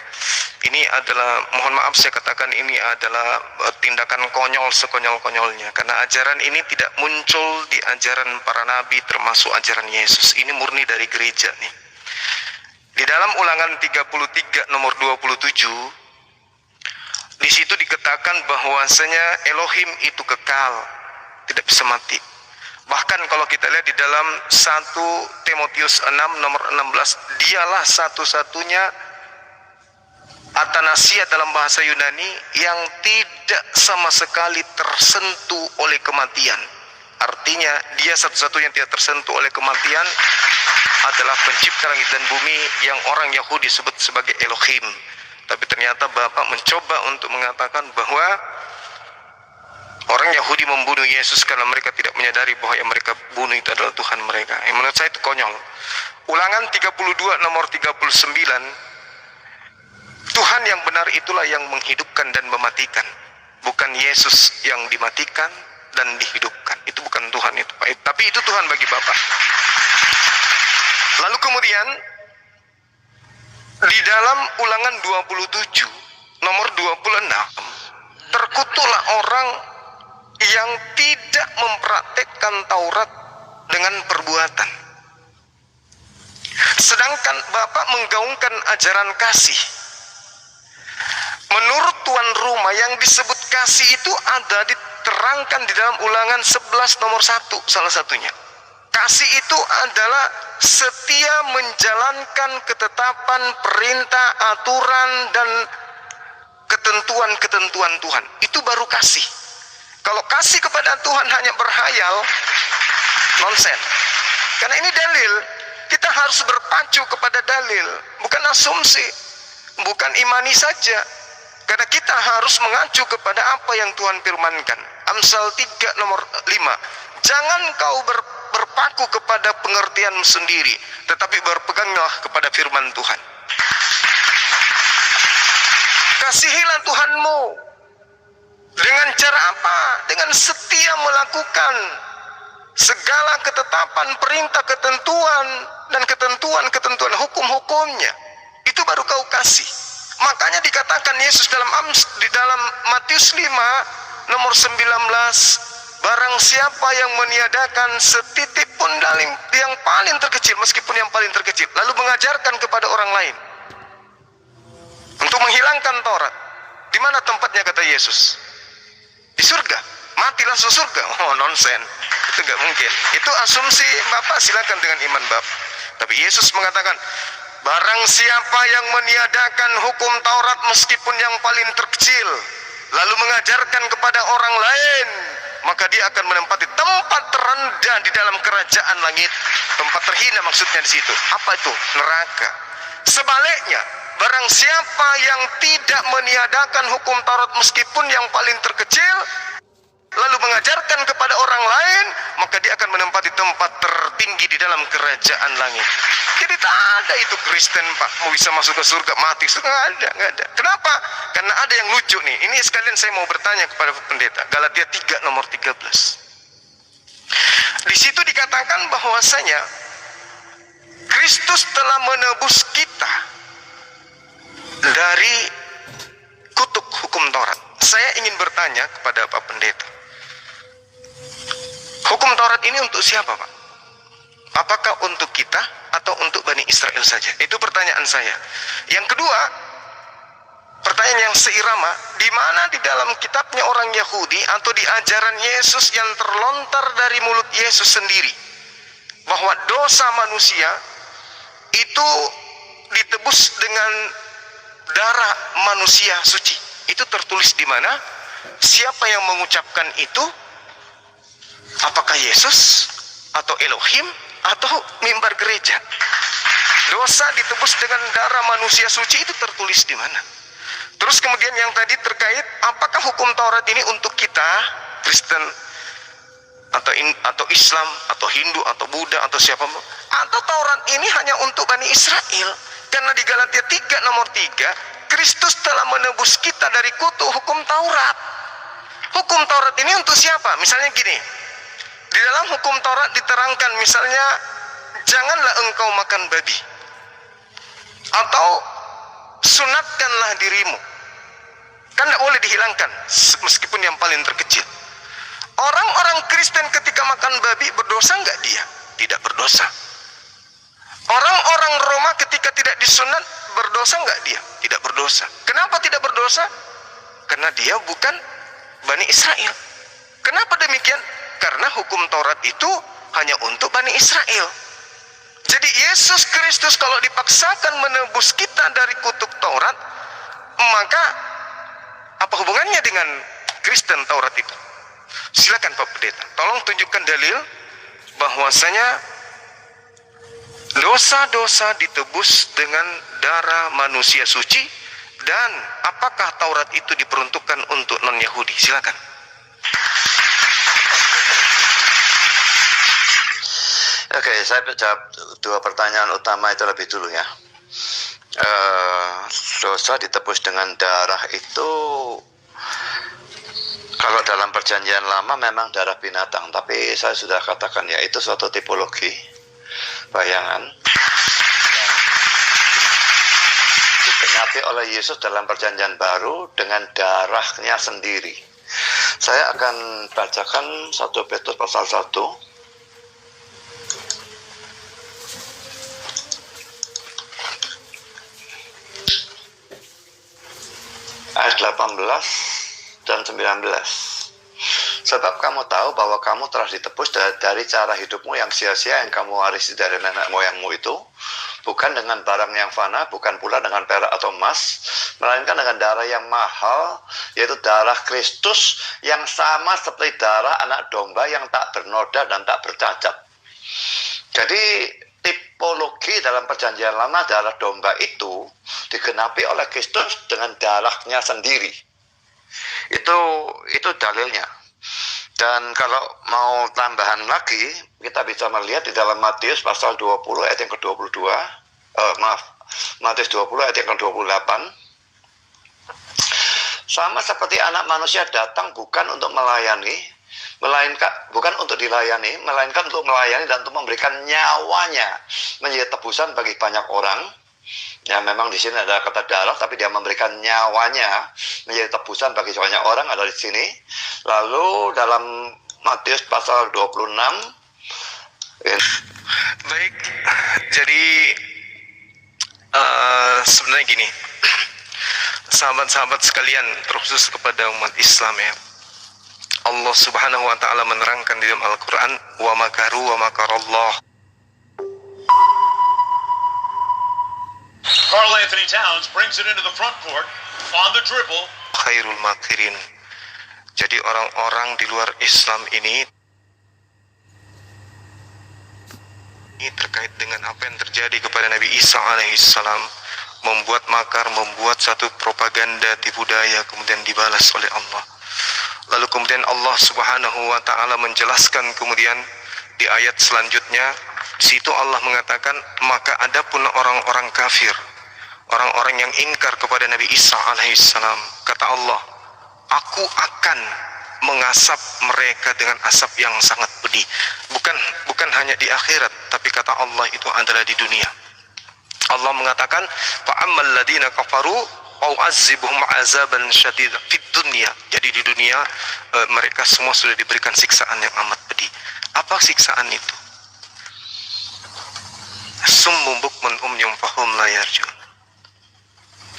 Ini adalah, mohon maaf saya katakan, ini adalah tindakan konyol sekonyol-konyolnya. Karena ajaran ini tidak muncul di ajaran para nabi termasuk ajaran Yesus. Ini murni dari gereja nih. Di dalam Ulangan 33 nomor 27, di situ dikatakan bahwasanya Elohim itu kekal, tidak bisa mati. Bahkan kalau kita lihat di dalam 1 Timotius 6 nomor 16, dialah satu-satunya Atanasia dalam bahasa Yunani yang tidak sama sekali tersentuh oleh kematian. Artinya dia satu-satunya yang tidak tersentuh oleh kematian adalah pencipta langit dan bumi yang orang Yahudi sebut sebagai Elohim. Tapi ternyata Bapak mencoba untuk mengatakan bahwa orang Yahudi membunuh Yesus karena mereka tidak menyadari bahwa yang mereka bunuh itu adalah Tuhan mereka. Yang menurut saya itu konyol. Ulangan 32 nomor 39, Tuhan yang benar itulah yang menghidupkan dan mematikan, bukan Yesus yang dimatikan dan dihidupkan. Itu bukan Tuhan itu Pak, tapi itu Tuhan bagi Bapak. Lalu kemudian di dalam Ulangan 27 nomor 26, terkutuklah orang yang tidak mempraktekkan Taurat dengan perbuatan. Sedangkan Bapak menggaungkan ajaran kasih. Menurut tuan rumah yang disebut kasih itu ada diterangkan di dalam Ulangan 11 nomor 1 salah satunya. Kasih itu adalah setia menjalankan ketetapan, perintah, aturan, dan ketentuan-ketentuan Tuhan. Itu baru kasih. Kalau kasih kepada Tuhan hanya berhayal, nonsen. Karena ini dalil, kita harus berpacu kepada dalil, bukan asumsi, bukan imani saja. Karena kita harus mengacu kepada apa yang Tuhan firmankan. Amsal 3 nomor 5. Jangan kau berpaku kepada pengertianmu sendiri, tetapi berpeganglah kepada firman Tuhan. Kasihilah Tuhanmu. Dengan cara apa? Dengan setia melakukan segala ketetapan, perintah, ketentuan, dan ketentuan hukum-hukumnya. Itu baru kau kasih. Makanya dikatakan Yesus di dalam Matius 5 nomor 19, barang siapa yang meniadakan setitik pun yang paling terkecil, meskipun yang paling terkecil, lalu mengajarkan kepada orang lain untuk menghilangkan Taurat. Di mana tempatnya kata Yesus? Di surga. Mati langsung surga. Oh, nonsen. Itu nggak mungkin. Itu asumsi Bapak, silakan dengan iman Bapak. Tapi Yesus mengatakan, barang siapa yang meniadakan hukum Taurat meskipun yang paling terkecil, lalu mengajarkan kepada orang lain, maka dia akan menempati tempat terendah di dalam kerajaan langit. Tempat terhina maksudnya di situ. Apa itu? Neraka. Sebaliknya, barang siapa yang tidak meniadakan hukum Taurat meskipun yang paling terkecil, lalu mengajarkan kepada orang lain, maka dia akan menempati tempat tertinggi di dalam kerajaan langit. Jadi tak ada itu Kristen Pak, mau bisa masuk ke surga mati, nggak ada. Kenapa? Karena ada yang lucu nih. Ini sekalian saya mau bertanya kepada pendeta. Galatia 3 nomor 13. Di situ dikatakan bahwasanya Kristus telah menebus kita dari kutuk hukum Taurat. Saya ingin bertanya kepada Pak Pendeta, hukum Taurat ini untuk siapa Pak? Apakah untuk kita atau untuk Bani Israel saja? Itu pertanyaan saya. Yang kedua, pertanyaan yang seirama, di mana di dalam kitabnya orang Yahudi atau di ajaran Yesus yang terlontar dari mulut Yesus sendiri, bahwa dosa manusia itu ditebus dengan darah manusia suci. Itu tertulis di mana? Siapa yang mengucapkan itu? Apakah Yesus atau Elohim atau mimbar gereja? Dosa ditebus dengan darah manusia suci itu tertulis di mana? Terus kemudian yang tadi terkait, apakah hukum Taurat ini untuk kita Kristen atau Islam atau Hindu atau Buddha atau siapapun? Atau Taurat ini hanya untuk Bani Israel? Karena di Galatia 3 nomor 3, Kristus telah menebus kita dari kutuk hukum Taurat. Hukum Taurat ini untuk siapa? Misalnya gini, di dalam hukum Taurat diterangkan misalnya, janganlah engkau makan babi, atau sunatkanlah dirimu. Kan tidak boleh dihilangkan, meskipun yang paling terkecil. Orang-orang Kristen ketika makan babi berdosa enggak dia? Tidak berdosa. Orang-orang Roma ketika tidak disunat berdosa enggak dia? Tidak berdosa. Kenapa tidak berdosa? Karena dia bukan Bani Israel. Kenapa demikian? Karena hukum Taurat itu hanya untuk Bani Israel. Jadi Yesus Kristus kalau dipaksakan menebus kita dari kutuk Taurat, maka apa hubungannya dengan Kristen Taurat itu? Silakan Pak Pendeta, tolong tunjukkan dalil bahwasanya dosa-dosa ditebus dengan darah manusia suci, dan apakah Taurat itu diperuntukkan untuk non-Yahudi? Silakan. Oke, saya jawab dua pertanyaan utama itu lebih dulu ya. Dosa ditebus dengan darah itu, kalau dalam perjanjian lama memang darah binatang, tapi saya sudah katakan ya, itu suatu tipologi, bayangan, digenapi oleh Yesus dalam perjanjian baru dengan darahnya sendiri. Saya akan bacakan 1 Petrus pasal 1 ayat 18 dan 19. Sebab kamu tahu bahwa kamu telah ditebus dari cara hidupmu yang sia-sia yang kamu warisi dari nenek moyangmu itu, bukan dengan barang yang fana, bukan pula dengan perak atau emas, melainkan dengan darah yang mahal, yaitu darah Kristus yang sama seperti darah anak domba yang tak bernoda dan tak bercacat. Jadi tipologi dalam perjanjian lama darah domba itu digenapi oleh Kristus dengan darahnya sendiri. Itu dalilnya. Dan kalau mau tambahan lagi, kita bisa melihat di dalam Matius pasal 20 ayat yang ke-22. Matius 20 ayat yang ke-28. Sama seperti anak manusia datang bukan untuk melayani, bukan untuk dilayani, melainkan untuk melayani dan untuk memberikan nyawanya menjadi tebusan bagi banyak orang. Ya, memang di sini ada kata darah, tapi dia memberikan nyawanya menjadi tebusan bagi banyak orang, ada di sini. Lalu dalam Matius pasal 26. Baik, jadi sebenarnya gini, sahabat-sahabat sekalian, terkhusus kepada umat Islam ya, Allah Subhanahu wa Ta'ala menerangkan di dalam Al-Quran, wa makaru wa makarallah. Karl Anthony Towns brings it into the front court on the dribble. Khairul makirin. Jadi orang-orang di luar Islam ini terkait dengan apa yang terjadi kepada Nabi Isa alaihissalam, membuat makar, membuat satu propaganda tipu daya, kemudian dibalas oleh Allah. Lalu kemudian Allah Subhanahu wa Ta'ala menjelaskan kemudian di ayat selanjutnya, di situ Allah mengatakan, maka adapun orang-orang kafir, orang-orang yang ingkar kepada Nabi Isa alaihissalam, kata Allah, aku akan mengasap mereka dengan asap yang sangat pedih. Bukan hanya di akhirat, tapi kata Allah itu adalah di dunia. Allah mengatakan, fa'ammal ladina kafaru au azibuhum azaban syadid fid dunya. Jadi di dunia mereka semua sudah diberikan siksaan yang amat pedih. Apa siksaan itu? Summun bukmun umyum fahum la yarjun.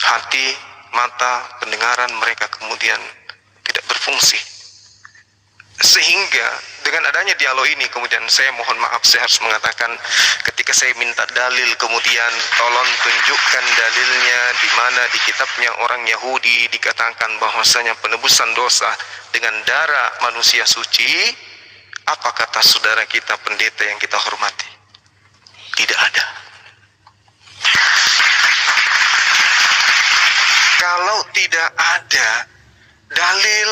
Hati, mata, pendengaran mereka kemudian tidak berfungsi. Sehingga dengan adanya dialog ini kemudian saya mohon maaf, saya harus mengatakan, ketika saya minta dalil kemudian tolong tunjukkan dalilnya di mana di kitabnya orang Yahudi dikatakan bahwasanya penebusan dosa dengan darah manusia suci. Apa kata saudara kita pendeta yang kita hormati? Tidak ada. Kalau tidak ada dalil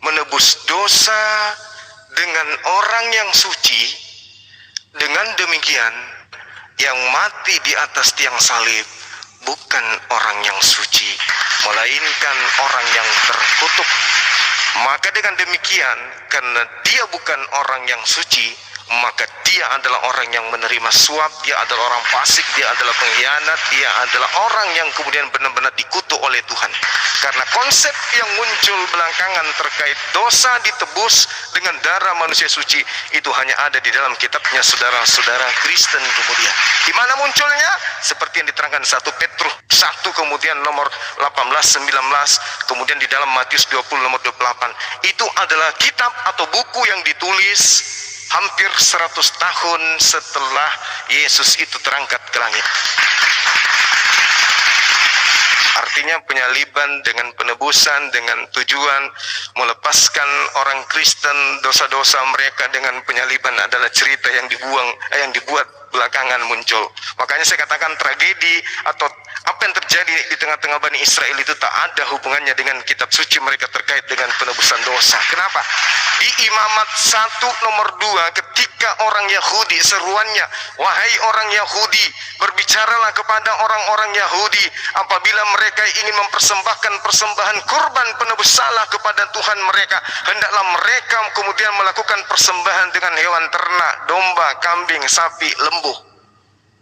menebus dosa dengan orang yang suci, dengan demikian yang mati di atas tiang salib bukan orang yang suci, melainkan orang yang terkutuk. Maka dengan demikian, karena dia bukan orang yang suci, maka dia adalah orang yang menerima suap, dia adalah orang fasik, dia adalah pengkhianat, dia adalah orang yang kemudian benar-benar dikutuk oleh Tuhan. Karena konsep yang muncul belakangan terkait dosa ditebus dengan darah manusia suci itu hanya ada di dalam kitabnya saudara-saudara Kristen kemudian. Di mana munculnya? Seperti yang diterangkan 1 Petrus 1 kemudian nomor 18, 19, kemudian di dalam Matius 20 nomor 28. Itu adalah kitab atau buku yang ditulis hampir 100 tahun setelah Yesus itu terangkat ke langit. Artinya penyaliban dengan penebusan, dengan tujuan melepaskan orang Kristen dosa-dosa mereka dengan penyaliban adalah cerita yang dibuat belakangan muncul. Makanya saya katakan tragedi atau apa yang terjadi di tengah-tengah Bani Israel itu tak ada hubungannya dengan kitab suci mereka terkait dengan penebusan dosa. Kenapa? Di Imamat 1 nomor 2 ketika orang Yahudi seruannya, wahai orang Yahudi, berbicaralah kepada orang-orang Yahudi apabila mereka ingin mempersembahkan persembahan kurban penebus salah kepada Tuhan mereka, hendaklah mereka kemudian melakukan persembahan dengan hewan ternak, domba, kambing, sapi, lembu.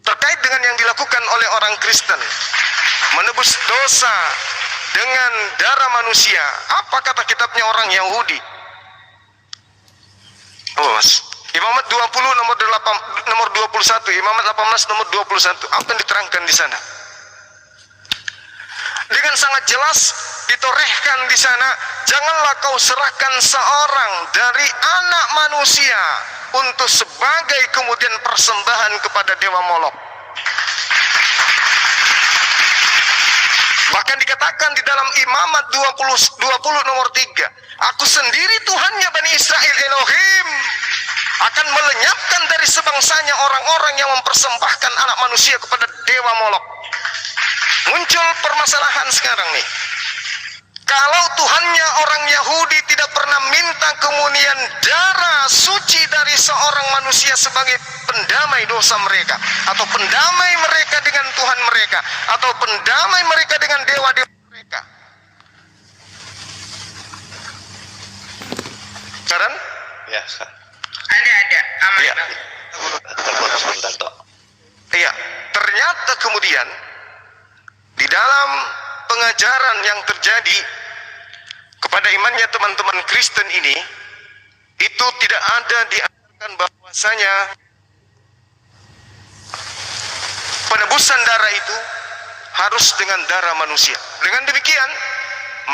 Terkait dengan yang dilakukan oleh orang Kristen, menebus dosa dengan darah manusia, apa kata kitabnya orang Yahudi? Oh, Mas. Imamat 20 nomor 21, Imamat 18 nomor 21. Apa yang diterangkan di sana? Dengan sangat jelas ditorehkan di sana, janganlah kau serahkan seorang dari anak manusia untuk sebagai kemudian persembahan kepada dewa Molok. Bahkan dikatakan di dalam Imamat 20 nomor 3, aku sendiri Tuhannya Bani Israel Elohim, akan melenyapkan dari sebangsanya orang-orang yang mempersembahkan anak manusia kepada dewa Molok. Muncul permasalahan sekarang nih. Kalau Tuhannya orang Yahudi tidak pernah minta kemunian darah suci dari seorang manusia sebagai pendamai dosa mereka, atau pendamai mereka dengan Tuhan mereka, atau pendamai mereka dengan dewa-dewa mereka. Sekarang? Ya, sekarang. Ada. Aman, Iya. Bang. Terputus sebentar, Tok. Iya, ternyata kemudian di dalam pengajaran yang terjadi kepada imannya teman-teman Kristen ini, itu tidak ada diajarkan bahwasanya penebusan darah itu harus dengan darah manusia. Dengan demikian,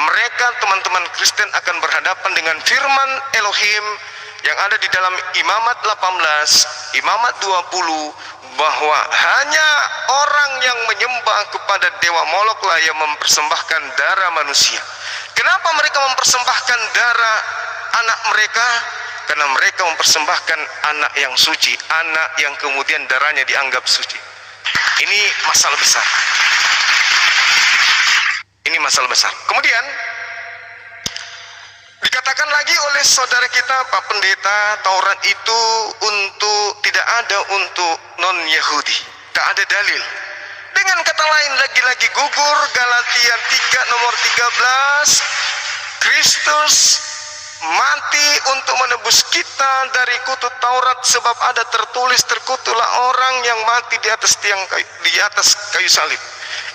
mereka teman-teman Kristen akan berhadapan dengan firman Elohim yang ada di dalam Imamat 18, Imamat 20, bahwa hanya orang yang menyembah kepada dewa Molok lah yang mempersembahkan darah manusia. Kenapa mereka mempersembahkan darah anak mereka? Karena mereka mempersembahkan anak yang suci, anak yang kemudian darahnya dianggap suci. Ini masalah besar. Ini masalah besar. Kemudian dikatakan lagi oleh saudara kita Pak Pendeta, Taurat itu tidak ada untuk non-Yahudi. Tak ada dalil. Dengan kata lain, lagi-lagi gugur Galatia 3 nomor 13, Kristus mati untuk menebus kita dari kutuk Taurat, sebab ada tertulis, terkutuklah orang yang mati di atas kayu salib.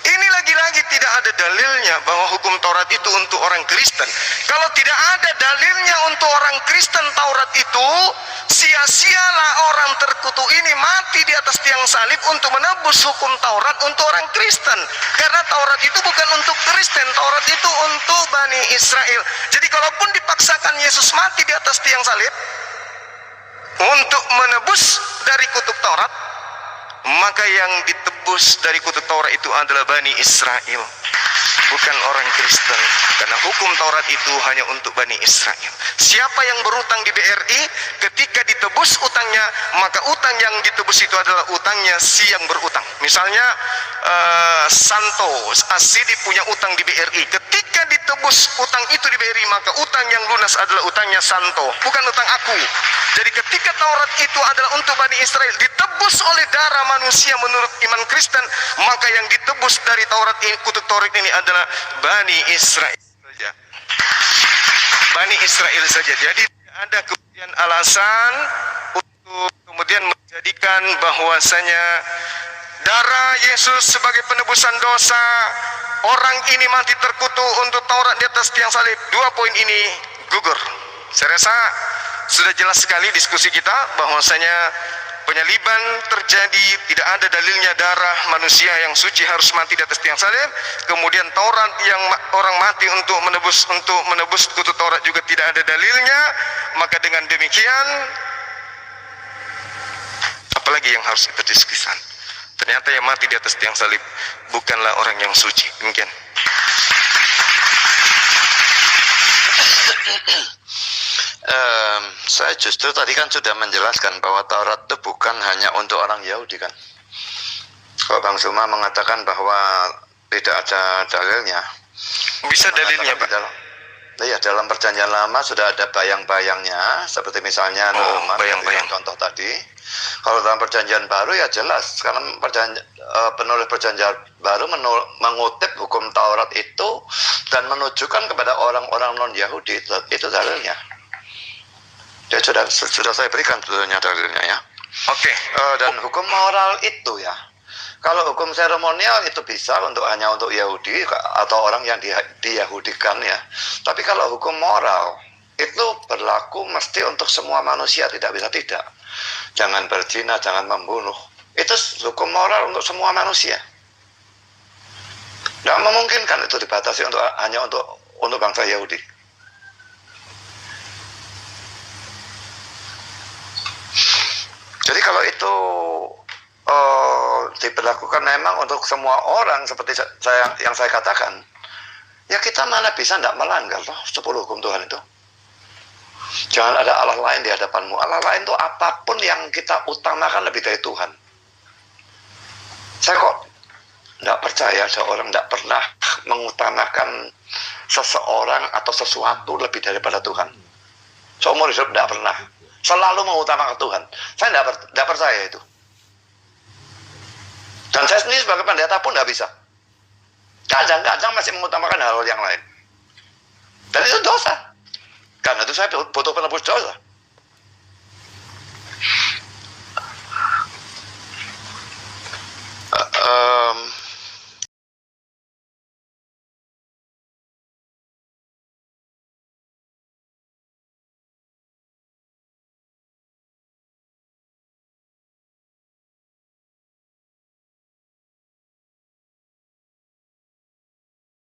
Ini lagi-lagi tidak ada dalilnya bahwa hukum Taurat itu untuk orang Kristen. Kalau tidak ada dalilnya untuk orang Kristen Taurat itu, sia-sialah orang terkutuk ini mati di atas tiang salib untuk menebus hukum Taurat untuk orang Kristen. Karena Taurat itu bukan untuk Kristen, Taurat itu untuk Bani Israel. Jadi kalaupun dipaksakan Yesus mati di atas tiang salib untuk menebus dari kutuk Taurat, maka yang ditebus dari kutuk Taurat itu adalah Bani Israel, bukan orang Kristen. Karena hukum Taurat itu hanya untuk Bani Israel. Siapa yang berutang di BRI, ketika ditebus utangnya, maka utang yang ditebus itu adalah utangnya si yang berutang. Misalnya Santo Asidi punya utang di BRI, ketika ditebus utang itu di BRI, maka utang yang lunas adalah utangnya Santo, bukan utang aku. Jadi ketika Taurat itu adalah untuk Bani Israel, ditebus oleh darah manusia menurut iman Kristen, maka yang ditebus dari Taurat ini, kutuk Taurat ini adalah Bani Israel saja. Bani Israel saja. Jadi tidak ada kemudian alasan untuk kemudian menjadikan bahwasanya darah Yesus sebagai penebusan dosa, orang ini mati terkutuk untuk Taurat di atas tiang salib. Dua poin ini gugur. Saya rasa sudah jelas sekali diskusi kita bahwasanya penyaliban terjadi, tidak ada dalilnya darah manusia yang suci harus mati di atas tiang salib. Kemudian Taurat yang orang mati untuk menebus kutuk Taurat juga tidak ada dalilnya. Maka dengan demikian, apalagi yang harus kita diskusikan? Ternyata yang mati di atas tiang salib bukanlah orang yang suci. Demikian. Saya justru tadi kan sudah menjelaskan bahwa Taurat itu bukan hanya untuk orang Yahudi kan. Kalau Bang Suma mengatakan bahwa tidak ada dalilnya. Bisa dalilnya, Pak? Dalam perjanjian lama sudah ada bayang-bayangnya, seperti misalnya bayang-bayang contoh tadi. Kalau dalam perjanjian baru ya jelas, karena penulis perjanjian baru mengutip hukum Taurat itu dan menunjukkan kepada orang-orang non-Yahudi, itu dalilnya. Ya sudah saya berikan sebetulnya dalilnya ya. Oke. Dan hukum moral itu ya, kalau hukum seremonial itu bisa hanya untuk Yahudi atau orang yang diyahudikan ya. Tapi kalau hukum moral itu berlaku mesti untuk semua manusia, tidak bisa tidak. Jangan berzina, jangan membunuh. Itu hukum moral untuk semua manusia. Tidak memungkinkan itu dibatasi hanya untuk bangsa Yahudi. Jadi kalau itu diberlakukan memang untuk semua orang seperti yang saya katakan, ya kita mana bisa tidak melanggar loh 10 hukum Tuhan itu. Jangan ada Allah lain di hadapanmu. Allah lain itu apapun yang kita utamakan lebih dari Tuhan. Saya kok tidak percaya ada orang tidak pernah mengutamakan seseorang atau sesuatu lebih daripada Tuhan. Seumur hidup tidak pernah. Selalu mengutamakan Tuhan. Saya tidak percaya itu. Dan saya sendiri sebagai pendeta pun tidak bisa. Kadang-kadang masih mengutamakan hal-hal yang lain. Dan itu dosa. Karena itu saya butuh penebus dosa.